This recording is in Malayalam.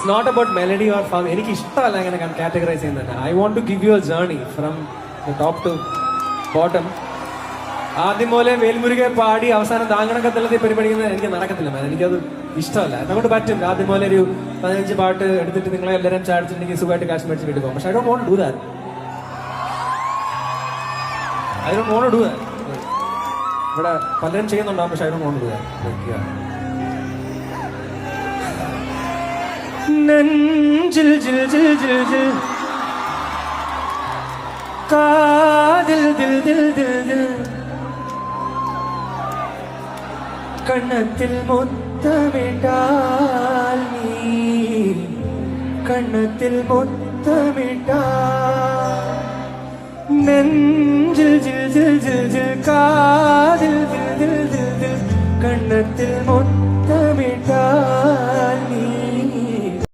It's not about melody or fun. എനിക്ക് ഇഷ്ടമല്ല അങ്ങനെ കാറ്റഗറൈസ് ചെയ്യുന്നത്. I want to give you a journey from top to bottom. ആദ്യം പോലെ വേൽമുരുകെ പാടി അവസാനം താങ്കണക്കത്തലത്തിൽ പരിപാടിക്കുന്നത് എനിക്ക് നടക്കത്തില്ല മാൻ. എനിക്കത് ഇഷ്ടമല്ല. അതുകൊണ്ട് പറ്റും ആദ്യം പോലെ ഒരു 15 പാട്ട് എടുത്തിട്ട് നിങ്ങളെ എല്ലാവരും ചാടിച്ചിട്ടുണ്ടെങ്കിൽ സുഖമായിട്ട് കാശ് മേടിച്ച് വീട്ടിൽ പോകും. പക്ഷെ I don't want to do that. I don't want to do that. ഇവിടെ പലരും ചെയ്യുന്നുണ്ടാവും, പക്ഷെ I don't want to do that. നെഞ്ചിൽ ജിൽ ജിൽ ജിൽ ജിൽ കാതിൽ ദിൽ ദിൽ ദിൽ ദിൽ കണ്ണത്തിൽ മുത്തമിട്ടാൽ നീ കണ്ണത്തിൽ മുത്തമിട്ടാൽ നെഞ്ചിൽ ജിൽ ജിൽ ജിൽ ജിൽ കാതിൽ ദിൽ ദിൽ ദിൽ ദിൽ കണ്ണത്തിൽ മുത്തമിട്ടാൽ